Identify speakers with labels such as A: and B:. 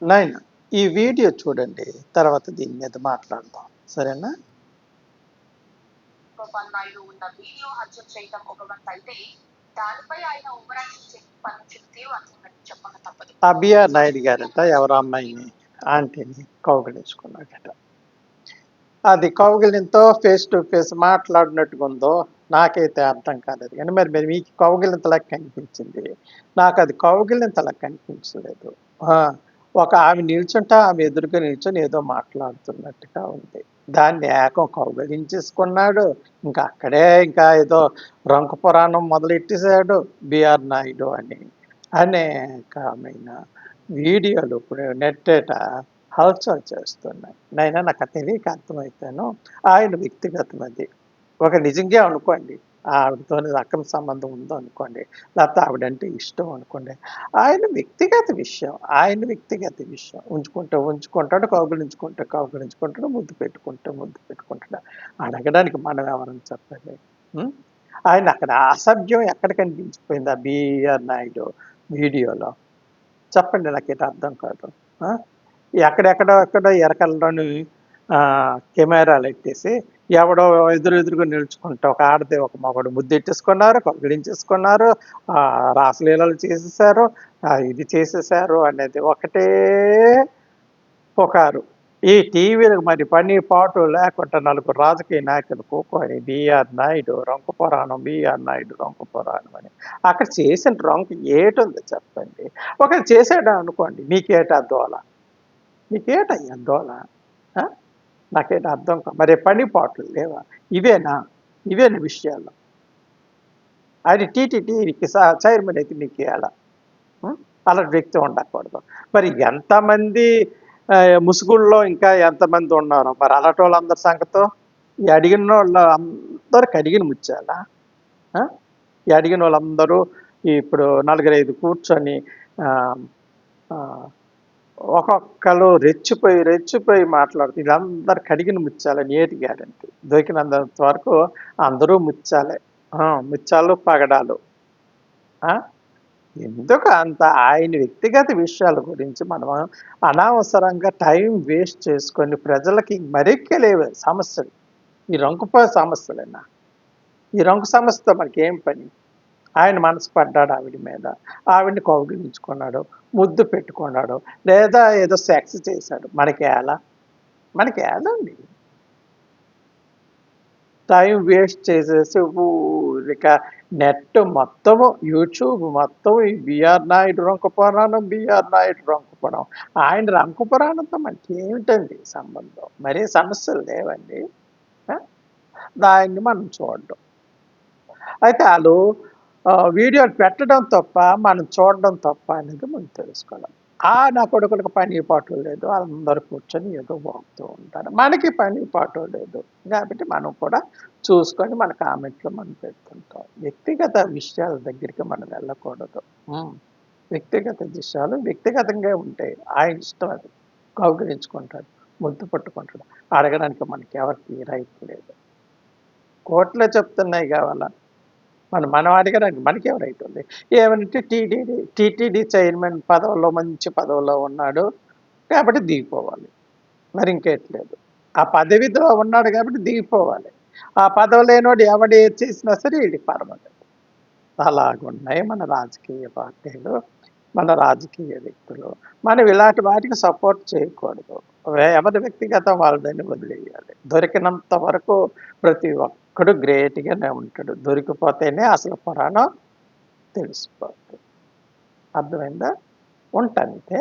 A: నాయన ఈ వీడియో చూడండి, తర్వాత దీని మీద మాట్లాడదాం, సరేనా?
B: నాయుడు ఉన్న వీడియో హత్య చేయడం ఒక వంత అయితే దానిపై ఆయన ఓవరాక్షన్ చేసి పనిచిన తీరు అంటుందని చెప్పక తప్పదు.
A: బిఆర్ నాయుడు గారట ఎవరో అమ్మాయిని, ఆంటీని కౌగిలించుకున్నాడట. అది కౌగిలింతో ఫేస్ టు ఫేస్ మాట్లాడినట్టుగా ఉందో నాకైతే అర్థం కాలేదు, కానీ మరి మీకు కౌగిలింతలా కనిపించింది, నాకు అది కౌగిలింతలా కనిపించలేదు. ఒక ఆమె నిల్చుంటే ఆమె ఎదురుగా నిల్చొని ఏదో మాట్లాడుతున్నట్టుగా ఉంది. దాన్ని ఏకం కౌగిలించేసుకున్నాడు. ఇంకా అక్కడే ఇంకా ఏదో రంకు పురాణం మొదలెట్టేశాడు బిఆర్ నాయుడు అని. అనేకమైన వీడియోలు ఇప్పుడు నెట్టేట హల్చల్ చేస్తున్నాయి. నైనా నాకు తెలియక అర్థమైపోయాను, ఆయన వ్యక్తిగతం అది. ఒక నిజంగా అనుకోండి, ఆవిడతో అక్రమ సంబంధం ఉందో అనుకోండి, లేకపోతే ఆవిడంటే ఇష్టం అనుకోండి, ఆయన వ్యక్తిగత విషయం, ఉంచుకుంటాడు, కౌగులించుకుంటాడు, ముద్దు పెట్టుకుంటాడు. అడగడానికి మనం ఎవరని చెప్పండి? ఆయన అక్కడ అసభ్యం ఎక్కడ కనిపించిపోయింది ఆ బిఆర్ నాయుడు వీడియోలో? చెప్పండి, నాకైతే అర్థం కాదు. ఎక్కడ ఎరకల్లోని కెమెరాలు ఎట్టేసి ఎవడో ఎదురుగా నిలుచుకుంటా ఒక ఆడది ఒక మగడు ముద్దెట్టేసుకున్నారు, కౌగిలించేసుకున్నారు, రాసలీలలు చేసేసారు, ఇది చేసేసారు అనేది ఒకటే పుకారు. ఈ టీవీలకు మరి పని పాటు లేకుండా నలుగురు రాజకీయ నాయకులు కూకొని బిఆర్ నాయుడు రంకు పురాణం అని అక్కడ చేసిన రంకు ఏటుంది చెప్పండి? ఒకరు చేసాడు అనుకోండి, మీకేటా దోల? మీకేటయ్యా దోల? నాకేంటి అర్థం కాదు. మరి పని పాటలు లేవా? ఇవేనా విషయాలు? ఆయన టీటీడీకి చైర్మన్ అయితే మీకు ఎలా అలాంటి వ్యక్తి ఉండకూడదు. మరి ఎంతమంది ముసుగుల్లో ఇంకా ఎంతమంది ఉన్నారో మరి అలాంటి వాళ్ళందరి సంగతో? ఈ అడిగిన వాళ్ళు అందరికి అడిగిన ముచ్చాలా? ఈ అడిగిన వాళ్ళందరూ ఇప్పుడు 4-5 కూర్చొని ఒక్కొక్కరు రెచ్చిపోయి మాట్లాడుతుంది. వీళ్ళందరూ కడిగిన ముత్యాలని ఏటి గ్యారంటీ? దొరికినంత వరకు అందరూ ముత్యాలే, ముత్యాలు పగడాలు. ఎందుకు అంత ఆయన వ్యక్తిగత విషయాల గురించి మనం అనవసరంగా టైం వేస్ట్ చేసుకొని ప్రజలకి మరెక్కలేవు సమస్యలు. ఈ రంకుపో సమస్యలేనా? ఈ రంకు సమస్యతో మనకి ఏం పని? ఆయన మనసు పడ్డాడు ఆవిడ మీద, ఆవిడని కౌగిలించుకున్నాడు, ముద్దు పెట్టుకున్నాడు, లేదా ఏదో సెక్స్ చేశాడు. మనకి ఏలండి? టైం వేస్ట్ చేసేసి ఇక నెట్ మొత్తము, యూట్యూబ్ మొత్తం ఈ బిఆర్ నాయుడు రంకుపురాణం. ఆయన రంకుపురాణంతో మనకి ఏమిటండి సంబంధం? మరీ సమస్యలు లేవండి. దాన్ని మనం చూడడం అయితే వాళ్ళు వీడియోలు పెట్టడం తప్ప మనం చూడడం తప్ప అనేది మనం తెలుసుకోవాలి. నా కొడుకులకు పని పాటు లేదు, అందరూ కూర్చొని ఏదో వాగుతూ ఉంటారు. మనకి పని పాటు లేదు కాబట్టి మనం కూడా చూసుకొని మన కామెంట్లో మనం పెడుతుంటాం. వ్యక్తిగత విషయాల దగ్గరికి మనం వెళ్ళకూడదు. వ్యక్తిగత విషయాలు వ్యక్తిగతంగా ఉంటాయి. ఆయన ఇష్టం, అది కౌగిలించుకుంటాడు, ముద్దు పట్టుకుంటాడు. అడగడానికి మనకి ఎవరికి రైట్ లేదు. కోర్టులో చెప్తున్నాయి కావాలా, మనం అడగడానికి మనకి ఎవరైతే ఉంది? ఏమంటే టీటీడీ చైర్మన్ పదవిలో, మంచి పదవిలో ఉన్నాడు కాబట్టి దిగిపోవాలి, మరి ఇంకేట్లేదు. ఆ పదవితో ఉన్నాడు కాబట్టి దిగిపోవాలి. ఆ పదవి లేనోడు ఎవడు ఏది చేసినా సరే ఇది పర్వాలేదు. అలాగున్నాయి మన రాజకీయ పార్టీలు, మన రాజకీయ వ్యక్తులు. మనం ఇలాంటి వాటికి సపోర్ట్ చేయకూడదు. ఎవరి వ్యక్తిగతం వాళ్ళని వదిలేయాలి. దొరికినంత వరకు ప్రతి ఒక్కడు గ్రేట్గానే ఉంటాడు. దొరికిపోతేనే అసలు పురాణం తెలిసిపోతుంది. అర్థమైందా? ఉంటానంటే